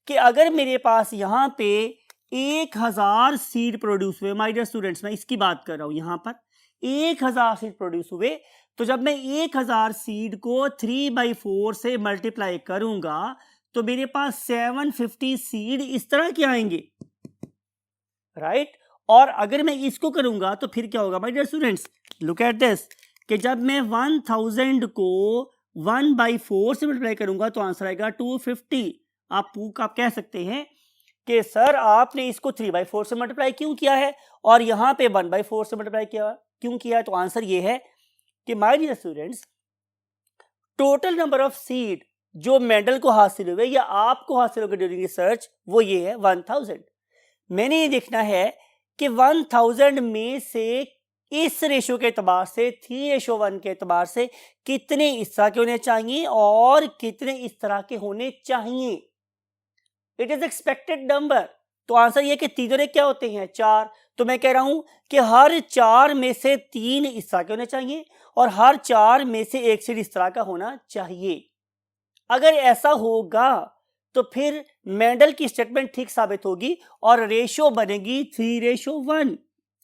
कि अगर मेरे पास यहाँ पे 1000 सीड प्रोड्यूस हुए, माय डियर स्टूडेंट्स, मैं इसकी बात कर रहा हूँ, यहाँ पर 1000 सीड प्रोड्यूस हुए, तो जब मैं 1000 सीड को 3/4 से मल्टीप्लाई करूंगा तो मेरे पास 750 सीड इस तरह के आएंगे, राइट? और अगर मैं इसको करूंगा तो फिर क्या होगा my dear students? Look at this कि जब मैं 1000 को 1/4 से मल्टीप्लाई करूंगा तो आंसर आएगा 250। आप कह सकते हैं कि सर आपने इसको 3/4 से मल्टीप्लाई क्यों किया है और यहाँ पे 1/4 से मल्टीप्लाई क्यों किया है? तो आंसर ये है कि my dear students, total number of seed जो मेंडल को हासिल हुए या आपको हासिल होकर ड्यूरिंग रिसर्च वो ये है 1000। मैंने ये देखना है कि 1000 में से इस रेशो के एतबार से 3:1 के एतबार से कितने इस तरह के होने चाहिए और कितने इस तरह के होने चाहिए। It is expected number. तो आंसर ये कि तीनों ने क्या होते हैं 4। तो मैं कह रहा हूं कि हर 4 में से 3 इस तरह के होने चाहिए और हर 4 में से एक सीड इस तरह का होना चाहिए। अगर ऐसा होगा तो फिर मेंडल की स्टेटमेंट ठीक साबित होगी और रेशो बनेगी 3:1।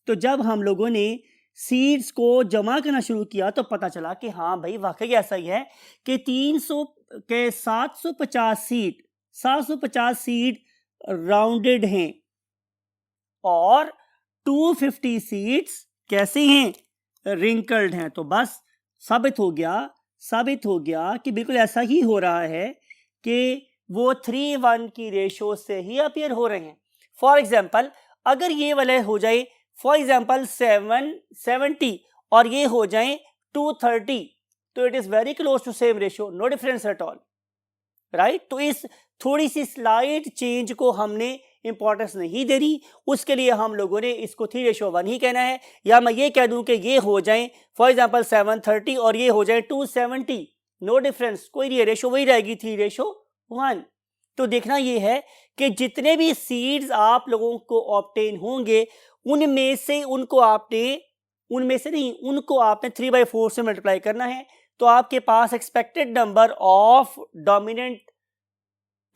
तो जब हम लोगों ने सीड्स को जमा करना शुरू किया तो पता चला कि हाँ भाई वाकई ऐसा ही है कि 300 के 750 सीड राउंडेड हैं और 250 सीड्स कैसे हैं, रिंकल्ड हैं। तो बस साबित हो गया कि बिल्कुल ऐसा ही हो रहा है कि वो 3:1 की रेशो से ही अपीयर हो रहे हैं। फॉर एग्जाम्पल अगर ये वाले हो जाए फॉर एग्जाम्पल 770 और ये हो जाए 230 तो it is very close to same ratio, no difference at all, right. तो इस थोड़ी सी स्लाइड चेंज को हमने इंपॉर्टेंस नहीं दे रही, उसके लिए हम लोगों ने इसको 3:1 ही कहना है। या मैं ये कह दूं कि ये हो जाए फॉर एग्जांपल 730 और ये हो जाए 270, नो डिफरेंस, कोई नहीं, रेशो वही रहेगी 3:1। तो देखना ये है कि जितने भी सीड्स आप लोगों को ऑब्टेन होंगे उनमें से उनको आपने 3/4 से मल्टीप्लाई करना है। तो आपके पास expected number of dominant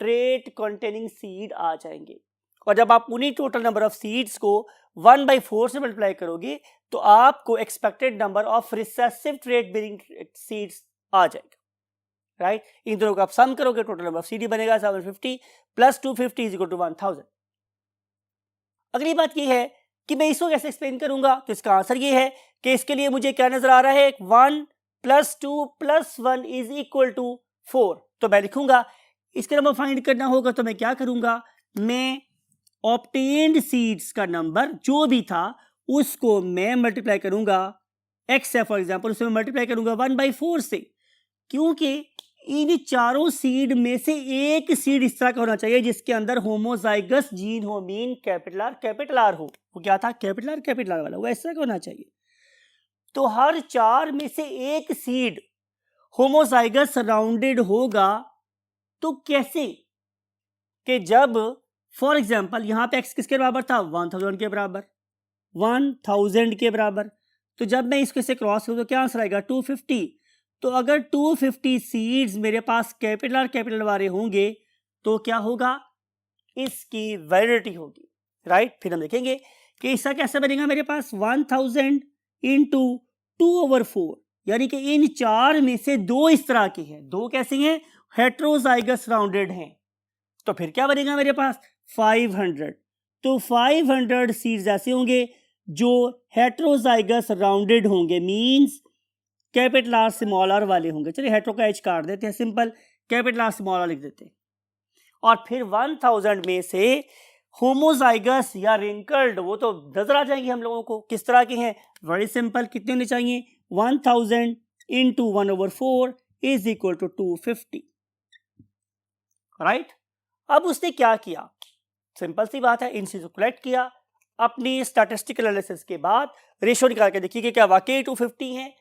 trait containing seed आ जाएंगे। और जब आप उन्हीं टोटल नंबर ऑफ सीड्स को 1/4 से मल्टीप्लाई करोगे तो आपको expected number of recessive trait bearing seeds आ जाएगा, राइट। इन दोनों को आप सम करोगे टोटल नंबर ऑफ सीडी बनेगा 750 प्लस 250 इज इक्वल टू 1000। अगली बात यह है कि मैं इसको कैसे एक्सप्लेन करूंगा। तो इसका आंसर ये है कि इसके लिए मुझे क्या नजर आ रहा है, 1 + 2 + 1 इज इक्वल टू 4। तो मैं लिखूंगा, इसके नंबर फाइंड करना होगा तो मैं क्या करूंगा, मैं ऑब्टेन्ड सीड्स का नंबर जो भी था उसको मैं मल्टीप्लाई करूंगा, एक्स है फॉर एग्जांपल, उसमें मल्टीप्लाई करूंगा 1/4 से, क्योंकि इन चारों सीड में से एक सीड इस तरह का होना चाहिए जिसके अंदर होमोजाइगस जीन हो, मीन कैपिटल आर हो। वो क्या था, कैपिटल आर वाला, वो इस तरह का होना चाहिए। तो हर 4 में से एक सीड होमोजाइगस राउंडेड होगा। तो कैसे, कि जब फॉर एग्जांपल यहां पे एक्स किसके बराबर था, 1000 के बराबर, 1000 के बराबर। तो जब मैं इसको से क्रॉस करूं तो क्या आंसर आएगा, 250। तो अगर 250 सीड्स मेरे पास कैपिटल वाले होंगे तो क्या होगा, इसकी वैलिडिटी होगी, राइट। फिर हम देखेंगे कि इसका कैसे बनेगा, मेरे पास 1000 इंटू 2/4, यानी कि इन 4 में से 2 इस तरह के हैं, 2 कैसे हैं, हेट्रोजाइगस राउंडेड हैं। तो फिर क्या बनेगा मेरे पास 500। तो 500 सीड्स ऐसे होंगे जो हेट्रोजाइगस राउंडेड होंगे, means capital R small R वाले होंगे। चलिए हेट्रो का एच काट देते हैं, simple capital R small R लिख देते हैं। और फिर 1000 में से होमोजाइगस या रिंकल्ड वो तो नजर आ जाएंगे हम लोगों को किस तरह के हैं, वेरी सिंपल, कितने होने चाहिए, 1000 into 1/4 is equal to 250, right. अब उसने क्या किया, सिंपल सी बात है, इन चीजों को कलेक्ट किया, अपनी स्टैटिस्टिकल एनालिसिस के बाद रेशियो निकाल के देखिए कि क्या वाकई 250 है,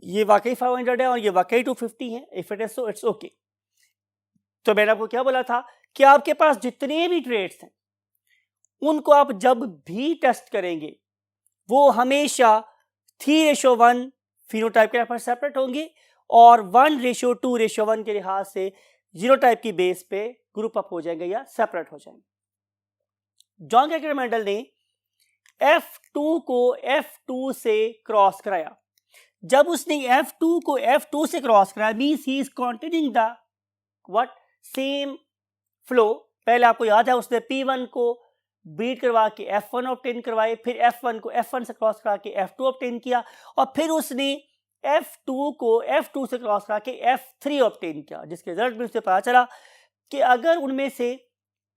ये वाकई 500 है और ये वाकई 250 है, if it is so it's okay. तो मैंने आपको क्या बोला था कि आपके पास जितने भी ट्रेड्स हैं उनको आप जब भी टेस्ट करेंगे वो हमेशा 3:1 फिनोटाइप के लिहाज से सेपरेट होंगे और 1:2:1 के लिहाज से जीनोटाइप की बेस पे ग्रुप अप हो जाएंगे या सेपरेट हो जाएंगे। जॉन गैगर मेंडल ने F2 को F2 से क्रॉस कराया। जब उसने F2 को F2 से क्रॉस कराया means he is continuing the what same flow. पहले आपको याद है उसने P1 को बीट करवा के F1 ऑब्टेन करवाए, फिर F1 को F1 से क्रॉस करा के F2 ऑब्टेन किया और फिर उसने F2 को F2 से क्रॉस करा के F3 ऑब्टेन किया, जिसके रिजल्ट में उसे पता चला कि अगर उनमें से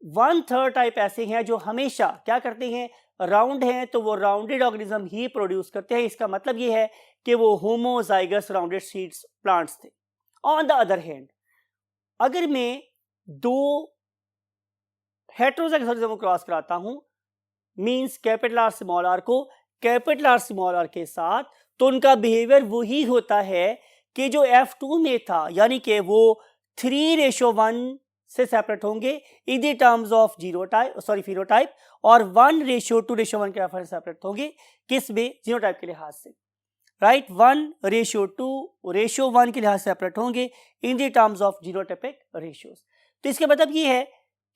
1/3 टाइप ऐसे हैं जो हमेशा क्या करते हैं, राउंड हैं, तो वो राउंडेड ऑर्गेनिज्म ही प्रोड्यूस करते हैं। इसका मतलब ये है कि वो होमोजाइगस राउंडेड सीड्स प्लांट्स थे। ऑन द अदर हैंड अगर मैं 2 हेट्रोजाइगस ऑर्गेनिज्म को क्रॉस कराता हूं means capital R small R को कैपिटल आर स्मॉल आर के साथ, तो उनका बिहेवियर वही होता है कि जो F2 में था, यानी कि वो 3:1 से सेपरेट होंगे in the terms of phenotype, और 1:2:1 के रेफरेंस सेपरेट होंगे किस में, जीनोटाइप के लिहाज से, राइट। 1:2:1 के लिहाज से सेपरेट होंगे in the terms of genotypic ratios. तो इसका मतलब ये है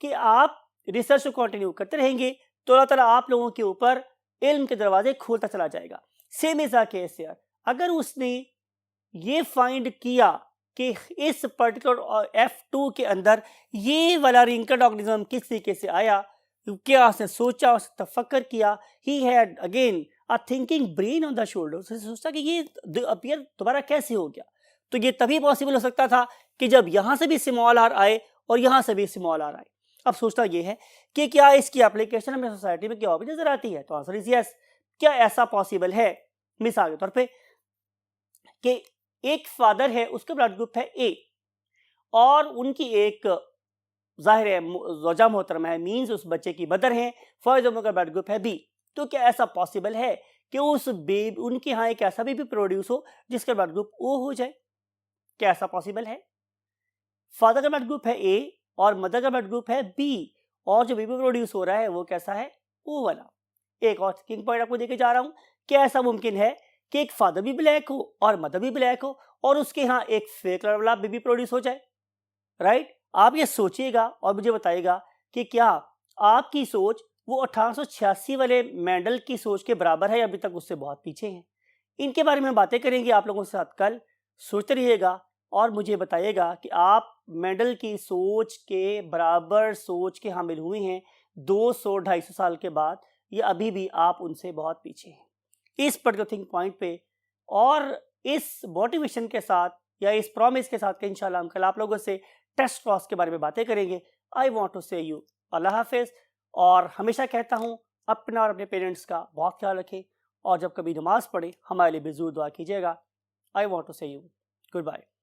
कि आप रिसर्च को कंटिन्यू करते रहेंगे तो अल्लाह ताला आप लोगों के ऊपर इल्म के दरवाजे खोलता चला जाएगा। Same is a case here, अगर उसने ये फाइंड किया कि इस पर्टिकुलर F2 के अंदर ये वाला रिंकड ऑर्गेनिज्म किस तरीके से आया, क्या उसने सोचा, उसने तफक्कर किया, he had again a thinking brain on the shoulder, उसने सोचा कि ये अपीयर दोबारा कैसे हो गया। तो ये तभी पॉसिबल हो सकता था कि जब यहाँ से भी स्मॉल आर आए और यहाँ से भी स्मॉल आर आए। अब सोचता ये है कि क्या इसकी एप्लीकेशन हमें सोसाइटी में क्या भी नजर आती है, तो आंसर इज यस। क्या ऐसा पॉसिबल है, मिसाल के तौर पे कि एक फादर है, उसका ब्लड ग्रुप है ए, और उनकी एक जाहिर है ज़ौजा मोहतरमा है, मीन्स उस बच्चे की मदर है, फॉर एग्जाम्पल का ब्लड ग्रुप है बी। तो क्या ऐसा पॉसिबल है कि उस बेबी उनके यहाँ एक ऐसा बेबी प्रोड्यूस हो जिसका ब्लड ग्रुप ओ हो जाए? क्या ऐसा पॉसिबल है? फादर का ब्लड ग्रुप है ए और मदर का ब्लड ग्रुप है बी, और जो बेबी प्रोड्यूस हो रहा है वो कैसा है, ओ वाला। एक और थिंकिंग पॉइंट आपको देके जा रहा हूं, क्या ऐसा मुमकिन है कि एक फादर भी ब्लैक हो और मदर भी ब्लैक हो और उसके यहाँ एक फेक कलर वाला बेबी प्रोड्यूस हो जाए, राइट? आप ये सोचिएगा और मुझे बताइएगा कि क्या आपकी सोच वो 1886 वाले मेंडल की सोच के बराबर है या अभी तक उससे बहुत पीछे है? इनके बारे में बातें करेंगे आप लोगों के साथ कल। सोचते रहिएगा और मुझे बताइएगा कि आप मेंडल की सोच के बराबर सोच के हामिल हुए हैं 200-250 साल के बाद, या अभी भी आप उनसे बहुत पीछे हैं। इस पर्टिकुलर थिंक पॉइंट पे और इस मोटिवेशन के साथ या इस प्रॉमिस के साथ कि इंशाल्लाह हम कल आप लोगों से टेस्ट क्रॉस के बारे में बातें करेंगे। आई वॉन्ट टू से यू अल्लाह हाफिज, और हमेशा कहता हूँ अपना और अपने पेरेंट्स का बहुत ख्याल रखें, और जब कभी नमाज पढ़े हमारे लिए भी ज़रूर दुआ कीजिएगा। आई वॉन्ट टू से यू गुड बाय।